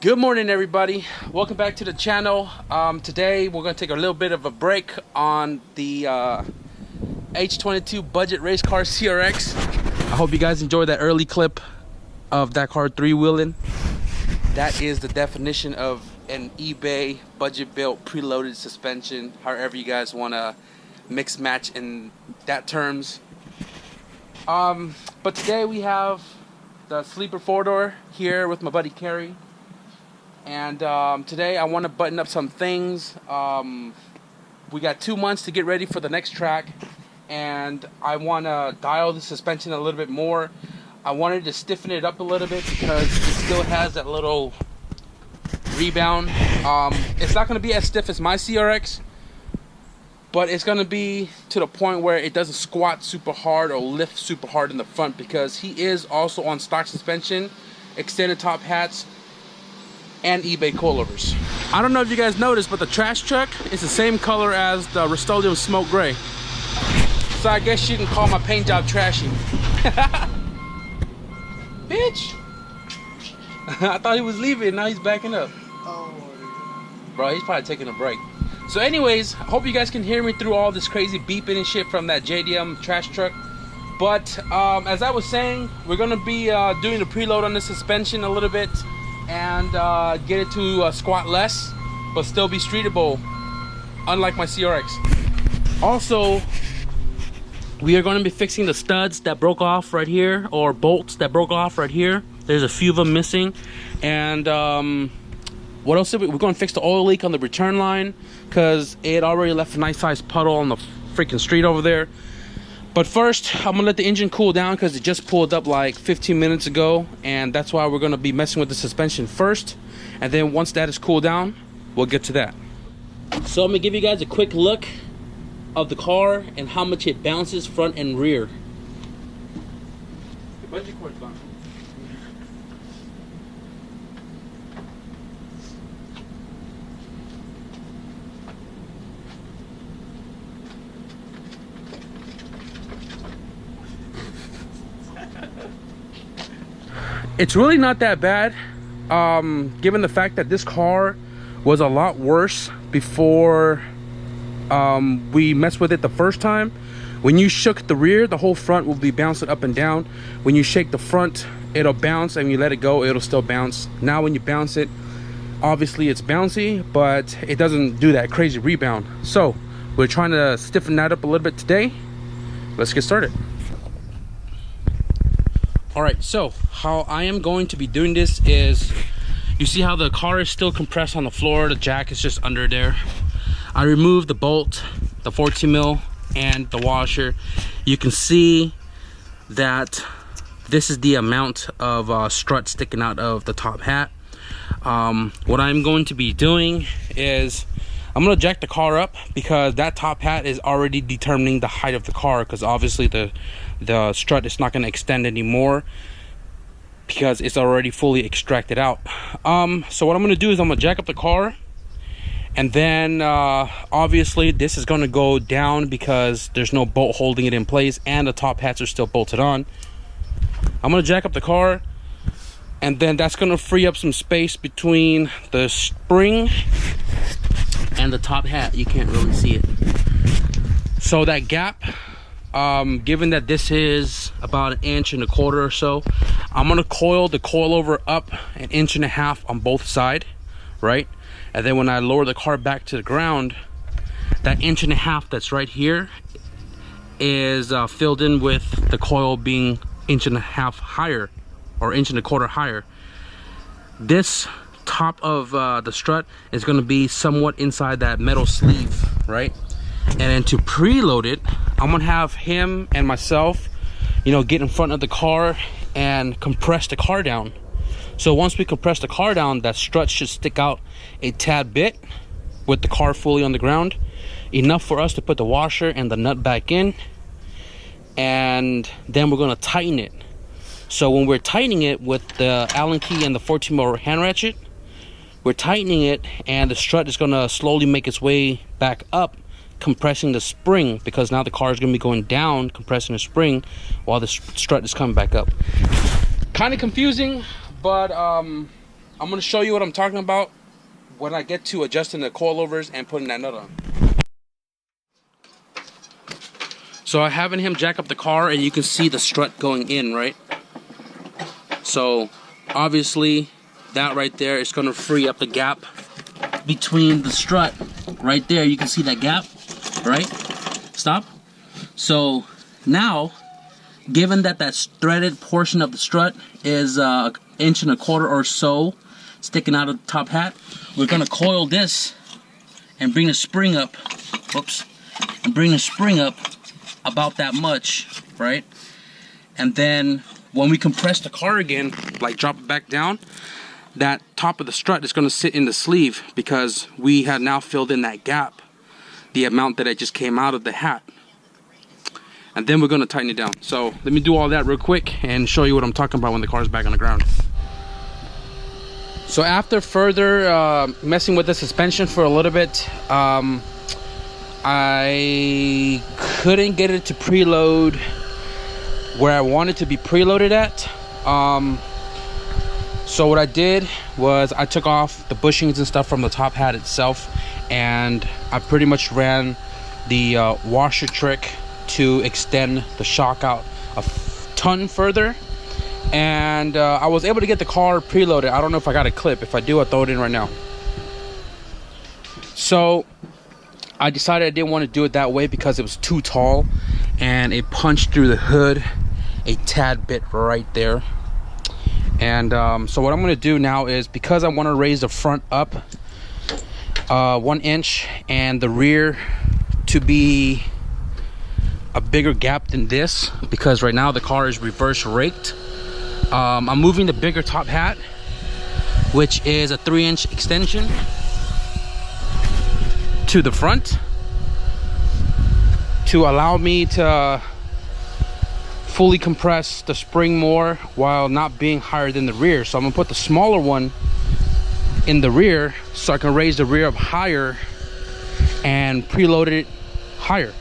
Good morning, everybody. Welcome back to the channel. Today we're going to take a little bit of a break on the H22 budget race car CRX. I hope you guys enjoyed that early clip of that car three-wheeling. That is the definition of an eBay budget built preloaded suspension, however you guys want to mix match in that terms. But today we have the sleeper four-door here with my buddy Kerry. And today I want to button up some things. We got 2 months to get ready for the next track, and I want to dial the suspension a little bit more. I wanted to stiffen it up a little bit because it still has that little rebound. It's not going to be as stiff as my CRX, but it's going to be to the point where it doesn't squat super hard or lift super hard in the front, because he is also on stock suspension, extended top hats, and eBay coilovers. I don't know if you guys noticed, but the trash truck is the same color as the Rust-Oleum smoke gray. So I guess you can call my paint job trashy. Bitch! I thought he was leaving, now he's backing up. Oh. Bro, he's probably taking a break. So anyways, I hope you guys can hear me through all this crazy beeping and shit from that JDM trash truck. But as I was saying, we're gonna be doing the preload on the suspension a little bit, and get it to squat less but still be streetable, unlike my CRX. Also, we are going to be fixing the studs that broke off right here, or bolts that broke off right here. There's a few of them missing. And what else? We're going to fix the oil leak on the return line, because it already left a nice sized puddle on the freaking street over there. But first, I'm gonna let the engine cool down because it just pulled up like 15 minutes ago, and that's why we're gonna be messing with the suspension first. And then once that is cooled down, we'll get to that. So I'm gonna give you guys a quick look of the car and how much it bounces front and rear. The budget cord's gone. It's really not that bad, given the fact that this car was a lot worse before we messed with it the first time. When you shook the rear, the whole front will be bouncing up and down. When you shake the front, it'll bounce, and when you let it go, it'll still bounce. Now when you bounce it, obviously it's bouncy, but it doesn't do that crazy rebound. So we're trying to stiffen that up a little bit today. Let's get started. Alright, so how I am going to be doing this is, you see how the car is still compressed on the floor, the jack is just under there. I removed the bolt, the 14 mil, and the washer. You can see that this is the amount of strut sticking out of the top hat. What I'm going to be doing is, I'm going to jack the car up, because that top hat is already determining the height of the car, because obviously the strut is not going to extend anymore because it's already fully extracted out. So what I'm going to do is I'm going to jack up the car, and then obviously this is going to go down because there's no bolt holding it in place, and the top hats are still bolted on. I'm going to jack up the car, and then that's going to free up some space between the spring and the top hat. You can't really see it. So that gap, given that this is about 1.25 inches or so, I'm gonna coil the coilover up 1.5 inches on both sides, right? And then when I lower the car back to the ground, that 1.5 inches that's right here is filled in with the coil being 1.5 inches higher, or 1.25 inches higher. This top of the strut is going to be somewhat inside that metal sleeve, right? And then to preload it, I'm gonna have him and myself, you know, get in front of the car and compress the car down. So once we compress the car down, that strut should stick out a tad bit with the car fully on the ground, enough for us to put the washer and the nut back in, and then we're going to tighten it. So when we're tightening it with the Allen key and the 14 mil hand ratchet, we're tightening it, and the strut is going to slowly make its way back up, compressing the spring, because now the car is going to be going down, compressing the spring, while the strut is coming back up. Kind of confusing, but I'm gonna show you what I'm talking about when I get to adjusting the coilovers and putting that nut on. So I'm having him jack up the car, and you can see the strut going in, right? So obviously that right there is gonna free up the gap between the strut. Right there, you can see that gap, right? Stop. So now, given that that threaded portion of the strut is 1.25 inches or so sticking out of the top hat, we're gonna coil this and bring the spring up. Whoops. And bring the spring up about that much, right? And then when we compress the car again, like drop it back down, that top of the strut is gonna sit in the sleeve because we have now filled in that gap, the amount that it just came out of the hat. And then we're gonna tighten it down. So let me do all that real quick and show you what I'm talking about when the car's back on the ground. So after further messing with the suspension for a little bit, I couldn't get it to preload where I wanted to be preloaded at. So what I did was I took off the bushings and stuff from the top hat itself, and I pretty much ran the washer trick to extend the shock out a ton further, and I was able to get the car preloaded. I don't know if I got a clip. If I do, I'll throw it in right now. So I decided I didn't want to do it that way because it was too tall, and it punched through the hood a tad bit right there. And so what I'm going to do now is, because I want to raise the front up 1 inch and the rear to be a bigger gap than this, because right now the car is reverse raked, I'm moving the bigger top hat, which is a 3-inch extension, to the front to allow me to fully compress the spring more while not being higher than the rear. So I'm gonna put the smaller one in the rear so I can raise the rear up higher and preload it higher.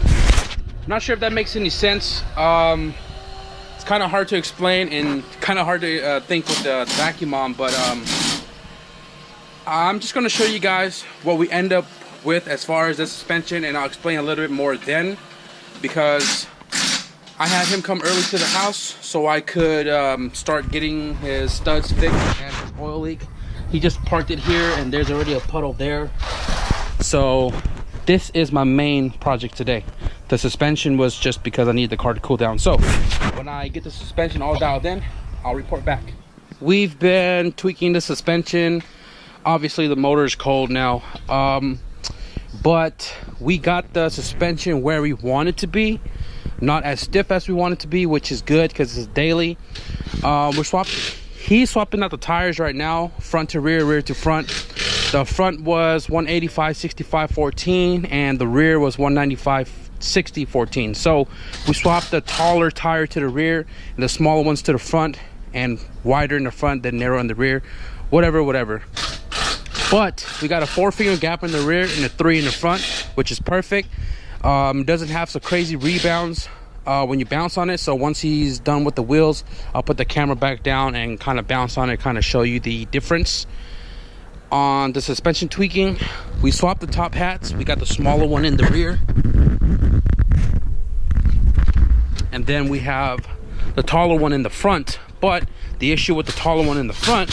I'm not sure if that makes any sense. It's kind of hard to explain and kind of hard to think with the vacuum on, but I'm just going to show you guys what we end up with as far as the suspension, and I'll explain a little bit more then, because I had him come early to the house so I could start getting his studs fixed and his oil leak. He just parked it here and there's already a puddle there. So this is my main project today. The suspension was just because I need the car to cool down. So when I get the suspension all dialed in, I'll report back. We've been tweaking the suspension. Obviously the motor is cold now, but we got the suspension where we want it to be, not as stiff as we want it to be, which is good because it's daily. He's swapping out the tires right now, front to rear, rear to front. The front was 185 65 14 and the rear was 195 60 14. So we swapped the taller tire to the rear and the smaller ones to the front, and wider in the front than narrow in the rear, whatever. But we got a 4-finger gap in the rear and a 3 in the front, which is perfect. Doesn't have some crazy rebounds when you bounce on it. So once he's done with the wheels, I'll put the camera back down and kind of bounce on it, kind of show you the difference. On the suspension tweaking, we swapped the top hats. We got the smaller one in the rear, and then we have the taller one in the front. But the issue with the taller one in the front,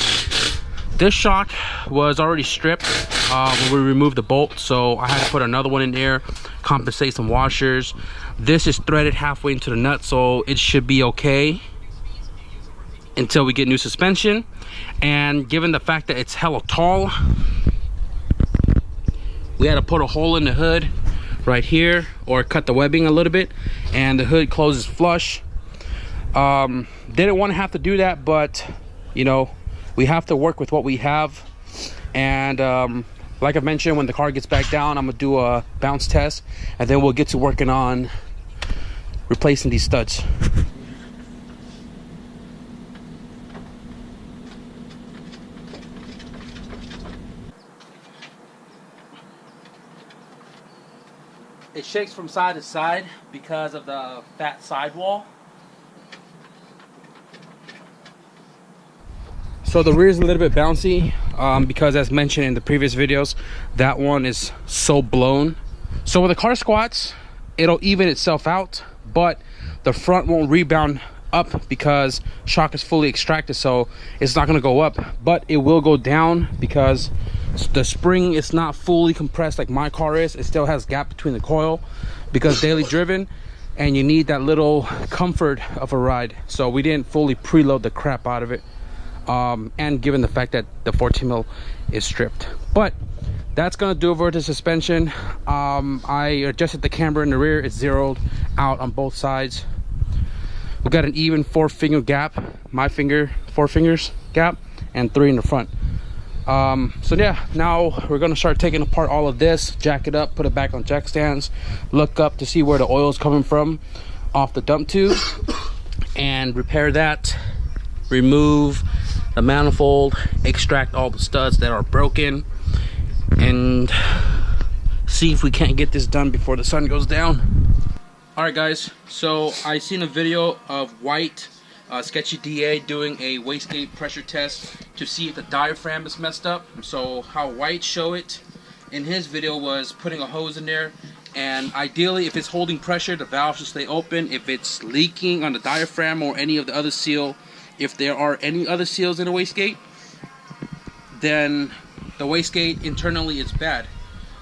this shock was already stripped when we removed the bolt, so I had to put another one in there, compensate some washers. This is threaded halfway into the nut, so it should be okay until we get new suspension. And given the fact that it's hella tall, we had to put a hole in the hood right here, or cut the webbing a little bit, and the hood closes flush. Didn't want to have to do that, but you know, we have to work with what we have. And like I mentioned, when the car gets back down, I'm gonna do a bounce test, and then we'll get to working on replacing these studs. It shakes from side to side because of the fat sidewall. So the rear is a little bit bouncy because, as mentioned in the previous videos, that one is so blown. So when the car squats, it'll even itself out, but the front won't rebound up because shock is fully extracted, so it's not going to go up, but it will go down because the spring is not fully compressed like my car is. It still has gap between the coil because daily driven, and you need that little comfort of a ride. So we didn't fully preload the crap out of it, and given the fact that the 14 mil is stripped. But that's gonna do over the suspension. I adjusted the camber in the rear. It's zeroed out on both sides. We got an even 4-finger gap, my finger 4 fingers gap, and 3 in the front. So yeah, now we're gonna start taking apart all of this, jack it up, put it back on jack stands, look up to see where the oil is coming from off the dump tube, and repair that, remove the manifold, extract all the studs that are broken, and see if we can't get this done before the sun goes down. All right guys, so I seen a video of White Sketchy DA doing a wastegate pressure test to see if the diaphragm is messed up. So how White showed it in his video was putting a hose in there, and ideally if it's holding pressure, the valve should stay open. If it's leaking on the diaphragm or any of the other seal, if there are any other seals in the wastegate, then the wastegate internally is bad.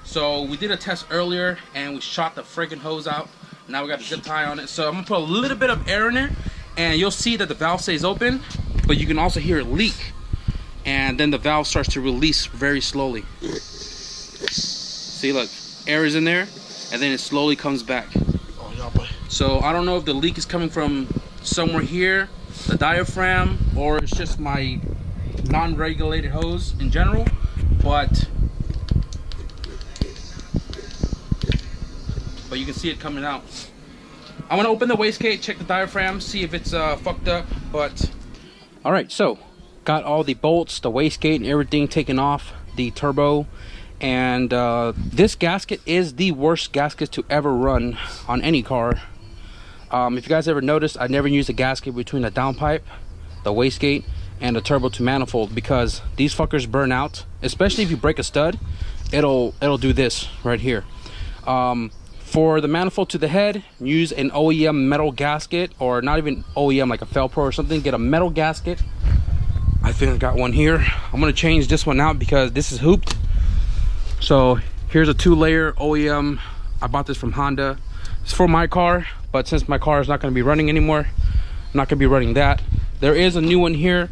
So we did a test earlier and we shot the friggin' hose out. Now we got a zip tie on it. So I'm gonna put a little bit of air in it, and you'll see that the valve stays open, but you can also hear it leak, and then the valve starts to release very slowly. See, look, air is in there, and then it slowly comes back. So I don't know if the leak is coming from somewhere here, the diaphragm, or it's just my non-regulated hose in general, but you can see it coming out. I want to open the wastegate, check the diaphragm, see if it's fucked up. But all right, so got all the bolts, the wastegate, and everything taken off the turbo, and this gasket is the worst gasket to ever run on any car. If you guys ever noticed, I never use a gasket between the downpipe, the wastegate, and the turbo to manifold, because these fuckers burn out. Especially if you break a stud, it'll do this right here. For the manifold to the head, use an OEM metal gasket, or not even OEM, like a Felpro or something. Get a metal gasket. I think I got one here. I'm gonna change this one out because this is hooped. So here's a 2-layer OEM. I bought this from Honda. It's for my car, but since my car is not gonna be running anymore, I'm not gonna be running that. There is a new one here,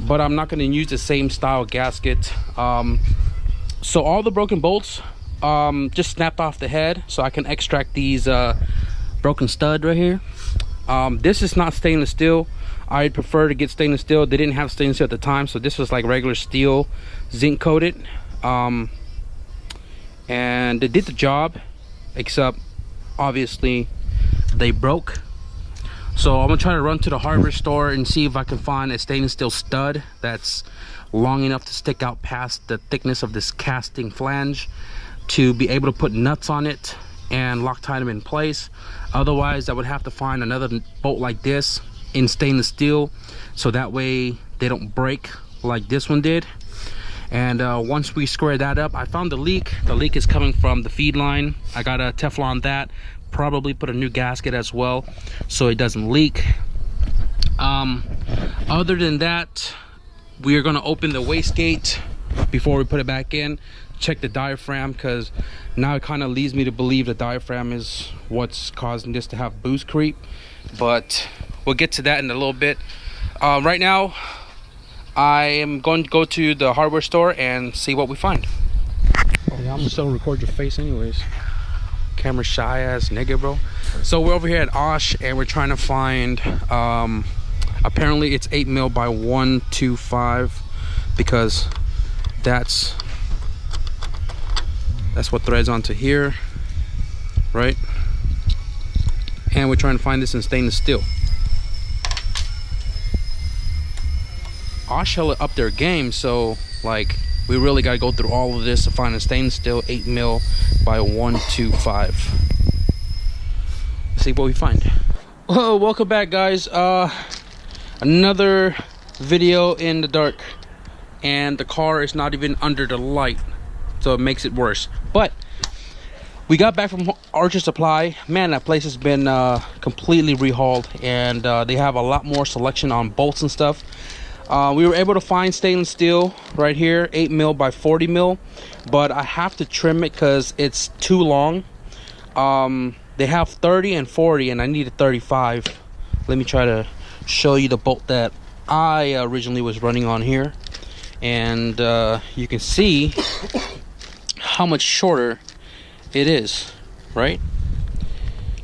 but I'm not gonna use the same style gasket. So all the broken bolts just snapped off the head, so I can extract these broken stud right here. This is not stainless steel. I prefer to get stainless steel. They didn't have stainless steel at the time, so this was like regular steel, zinc coated, and it did the job, except obviously they broke. So I'm gonna try to run to the hardware store and see if I can find a stainless steel stud that's long enough to stick out past the thickness of this casting flange to be able to put nuts on it and Loctite them in place. Otherwise I would have to find another bolt like this in stainless steel, so that way they don't break like this one did. And once we square that up, I found the leak. The leak is coming from the feed line. I got a Teflon that, probably put a new gasket as well so it doesn't leak. Other than that, we are going to open the wastegate before we put it back in, check the diaphragm, because now it kind of leads me to believe the diaphragm is what's causing this to have boost creep, but we'll get to that in a little bit. Right now I am going to go to the hardware store and see what we find. Oh yeah, I'm gonna still record your face anyways. Camera shy ass nigga, bro. So we're over here at Osh and we're trying to find apparently it's 8 mil by 125, because that's what threads onto here, right? And we're trying to find this in stainless steel. Osh held up their game, so like we really got to go through all of this to find a stainless steel 8 mil by 125. Let's see what we find. Oh, welcome back guys. Another video in the dark, and the car is not even under the light, so it makes it worse. But we got back from Archer Supply. Man, that place has been completely rehauled, and they have a lot more selection on bolts and stuff. We were able to find stainless steel right here, 8 mil by 40 mil, but I have to trim it because it's too long. They have 30 and 40, and I need a 35. Let me try to show you the bolt that I originally was running on here, and you can see how much shorter it is, right?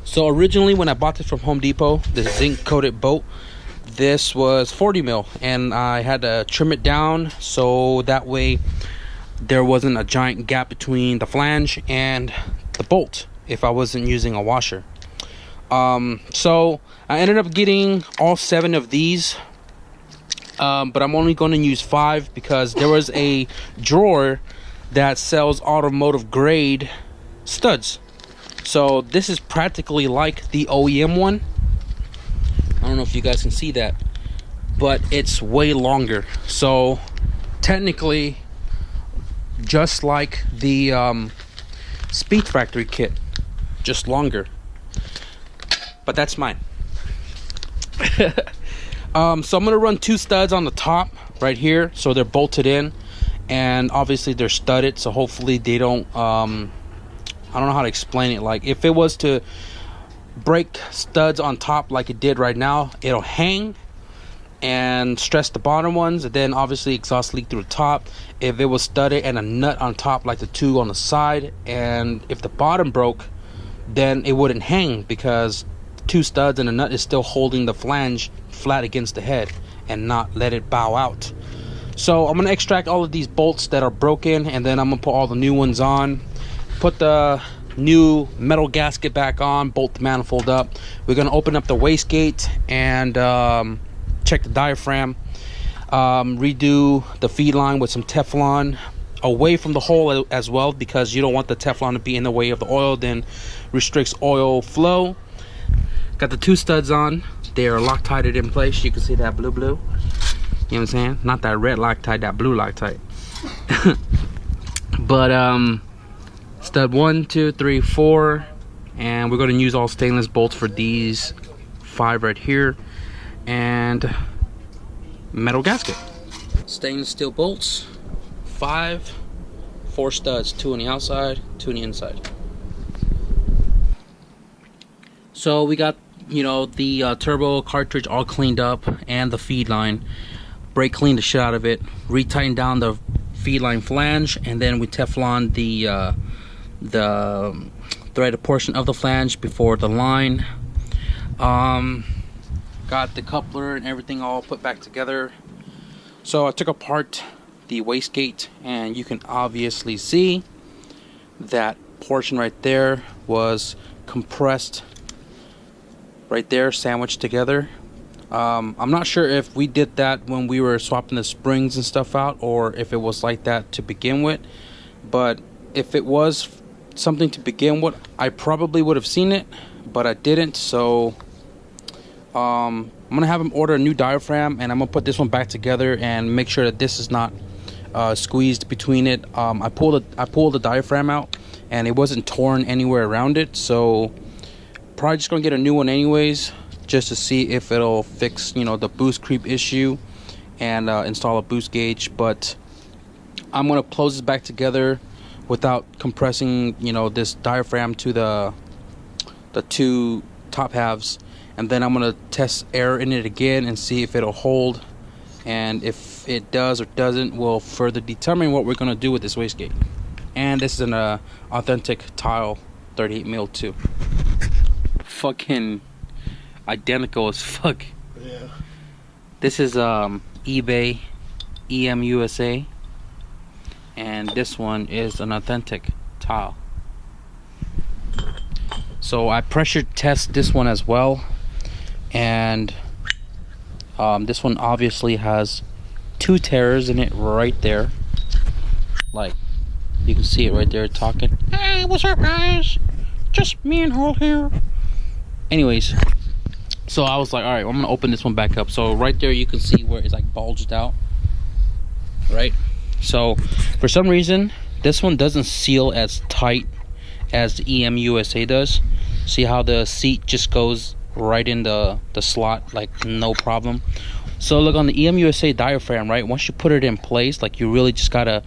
So originally when I bought this from Home Depot, the zinc coated bolt, this was 40 mil, and I had to trim it down so that way there wasn't a giant gap between the flange and the bolt if I wasn't using a washer. So I ended up getting all 7 of these, but I'm only going to use 5 because there was a drawer that sells automotive grade studs. So this is practically like the OEM one. I don't know if you guys can see that, but it's way longer. So technically just like the Speed Factory kit, just longer. But that's mine. So I'm gonna run 2 studs on the top right here, so they're bolted in, and obviously they're studded, so hopefully they don't I don't know how to explain it. Like if it was to break studs on top like it did right now, it'll hang and stress the bottom ones, and then obviously exhaust leak through the top. If it was studded and a nut on top like the 2 on the side, and if the bottom broke, then it wouldn't hang because 2 studs and a nut is still holding the flange flat against the head and not let it bow out. So I'm gonna extract all of these bolts that are broken, and then I'm gonna put all the new ones on, put the new metal gasket back on, bolt the manifold up. We're gonna open up the wastegate and check the diaphragm, redo the feed line with some Teflon away from the hole as well, because you don't want the Teflon to be in the way of the oil, then restricts oil flow. Got the 2 studs on. They are Loctited in place. You can see that blue. You know what I'm saying? Not that red Loctite, that blue Loctite. But stud 1, 2, 3, 4, and we're going to use all stainless bolts for these 5 right here, and metal gasket. Stainless steel bolts, 5, 4 studs, 2 on the outside, 2 on the inside. So we got, you know, the turbo cartridge all cleaned up, and the feed line. Brake cleaned the shit out of it, retightened down the feed line flange, and then we Teflon the threaded portion of the flange before the line. Got the coupler and everything all put back together. So I took apart the wastegate, and you can obviously see that portion right there was compressed right there, sandwiched together. I'm not sure if we did that when we were swapping the springs and stuff out, or if it was like that to begin with. But if it was something to begin with, I probably would have seen it, but I didn't. So I'm gonna have him order a new diaphragm, and I'm gonna put this one back together and make sure that this is not squeezed between it. I pulled the diaphragm out, and it wasn't torn anywhere around it, so probably just gonna get a new one anyways, just to see if it'll fix, you know, the boost creep issue, and install a boost gauge. But I'm gonna close this back together without compressing, you know, this diaphragm to the 2 top halves, and then I'm gonna test air in it again and see if it'll hold, and if it does or doesn't, we'll further determine what we're gonna do with this wastegate. And this is an authentic tile, 38 mil too. Fucking identical as fuck. Yeah. This is eBay EMUSA, and this one is an authentic tile. So I pressure test this one as well, and this one obviously has 2 tears in it right there. Like, you can see it right there talking. Hey, what's up guys? Just me and Hall here. Anyways, So I was like, all right, I'm gonna open this one back up. So right there you can see where it's like bulged out, right? So for some reason this one doesn't seal as tight as the EM USA does. See how the seat just goes right in the slot like no problem. So look, on the EM USA diaphragm, right, once you put it in place, like you really just gotta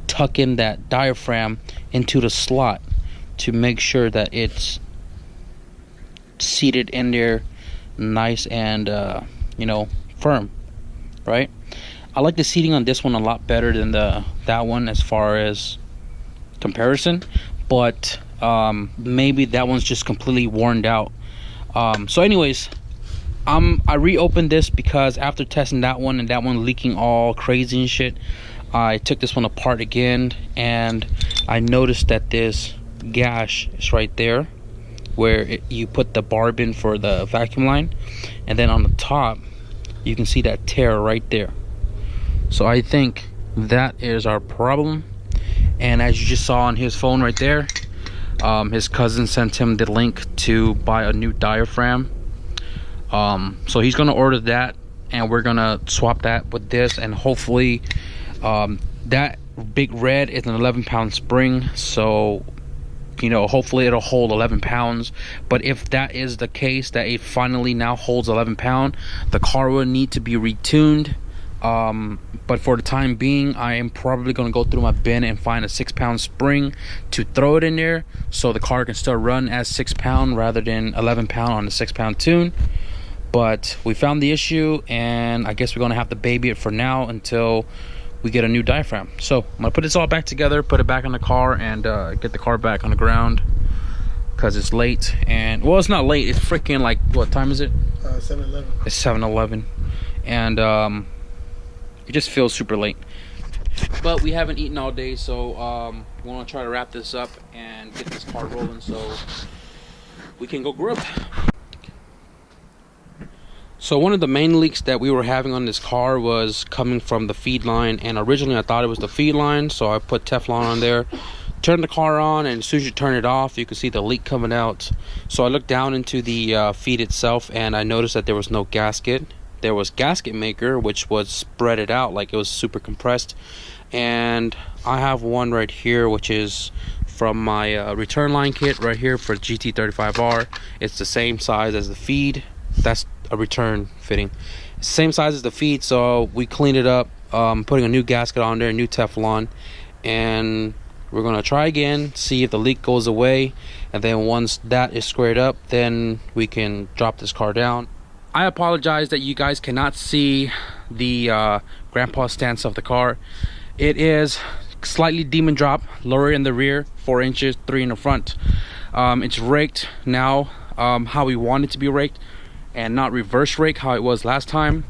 tuck in that diaphragm into the slot to make sure that it's seated in there nice and you know, firm, right? I like the seating on this one a lot better than that one as far as comparison, but maybe that one's just completely worn out. So anyways, I reopened this because after testing that one and that one leaking all crazy and shit, I took this one apart again and I noticed that this gash is right there where you put the barb in for the vacuum line, and then on the top you can see that tear right there. So I think that is our problem. And as you just saw on his phone right there, his cousin sent him the link to buy a new diaphragm. So he's gonna order that and we're gonna swap that with this, and hopefully that big red is an 11-pound spring, so you know, hopefully it'll hold 11 pounds. But if that is the case, that it finally now holds 11 pounds, the car will need to be retuned. But for the time being, I am probably going to go through my bin and find a 6-pound spring to throw it in there, so the car can still run as 6-pound rather than 11-pound on the 6-pound tune. But we found the issue, and I guess we're going to have to baby it for now until we get a new diaphragm. So I'm gonna put this all back together, put it back in the car, and get the car back on the ground because it's late. And well, it's not late, it's freaking like, what time is it? 7:11. It's 7:11, and it just feels super late. But we haven't eaten all day, so we want to try to wrap this up and get this car rolling so we can go grip. So one of the main leaks that we were having on this car was coming from the feed line, and originally I thought it was the feed line, so I put Teflon on there, turned the car on, and as soon as you turn it off you can see the leak coming out. So I looked down into the feed itself and I noticed that there was no gasket. There was gasket maker, which was spreaded out like it was super compressed, and I have one right here which is from my return line kit right here for GT35R. It's the same size as the feed. That's a return fitting, same size as the feed. So we cleaned it up, putting a new gasket on there, new Teflon, and we're gonna try again, see if the leak goes away, and then once that is squared up, then we can drop this car down. I apologize that you guys cannot see the grandpa stance of the car. It is slightly demon drop, lower in the rear, 4 inches, 3 in the front. It's raked now how we want it to be raked, and not reverse rake how it was last time.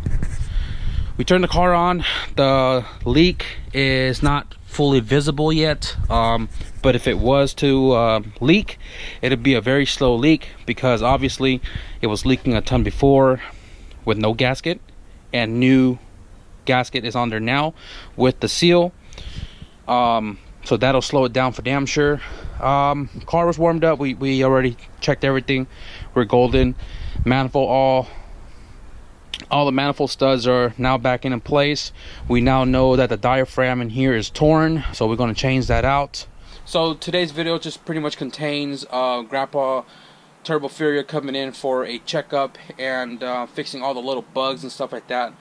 We turned the car on. The leak is not fully visible yet, but if it was to leak, it'd be a very slow leak, because obviously it was leaking a ton before with no gasket, and new gasket is on there now with the seal, so that'll slow it down for damn sure. Car was warmed up. We already checked everything. We're golden. Manifold, all the manifold studs are now back in place. We now know that the diaphragm in here is torn, so we're going to change that out. So today's video just pretty much contains Grandpa Turbo Furia coming in for a checkup and fixing all the little bugs and stuff like that.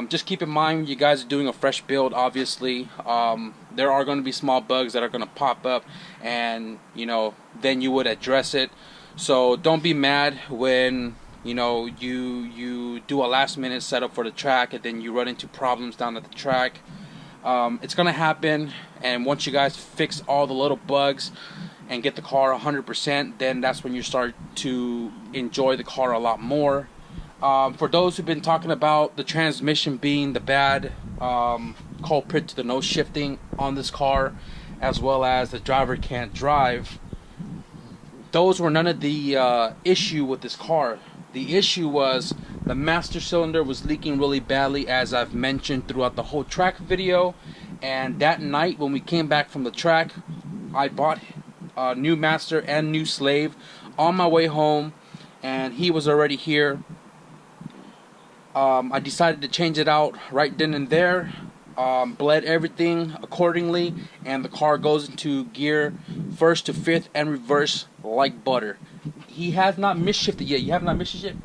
Just keep in mind, you guys are doing a fresh build, obviously. There are going to be small bugs that are going to pop up, and you know, then you would address it. So don't be mad when you know you do a last minute setup for the track and then you run into problems down at the track. It's gonna happen, and once you guys fix all the little bugs and get the car 100%, then that's when you start to enjoy the car a lot more. For those who've been talking about the transmission being the bad culprit to the no shifting on this car, as well as the driver can't drive, those were none of the issue with this car. The issue was the master cylinder was leaking really badly, as I've mentioned throughout the whole track video. And that night when we came back from the track, I bought new master and new slave on my way home, and he was already here. I decided to change it out right then and there, bled everything accordingly, and the car goes into gear first to fifth and reverse like butter. He has not misshifted yet. You have not misshifted?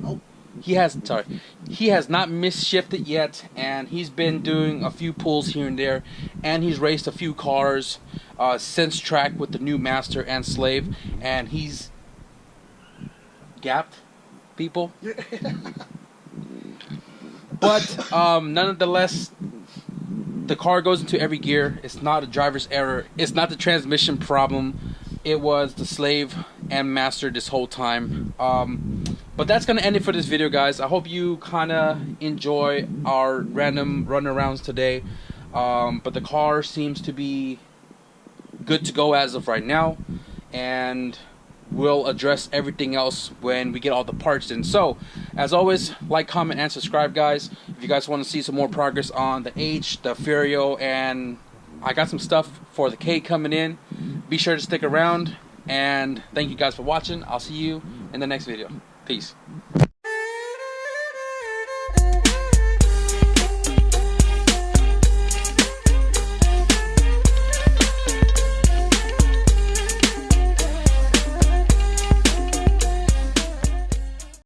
Nope. He has not misshifted yet, and he's been doing a few pulls here and there, and he's raced a few cars since track with the new master and slave, and he's gapped people. But nonetheless, the car goes into every gear. It's not a driver's error. It's not the transmission problem. It was the slave and master this whole time. But that's gonna end it for this video, guys. I hope you kind of enjoy our random runarounds today. But the car seems to be good to go as of right now, and we'll address everything else when we get all the parts in. So, as always, like, comment, and subscribe, guys. If you guys want to see some more progress on the H, the Furio, and I got some stuff for the K coming in, be sure to stick around. And thank you guys for watching. I'll see you in the next video. Peace.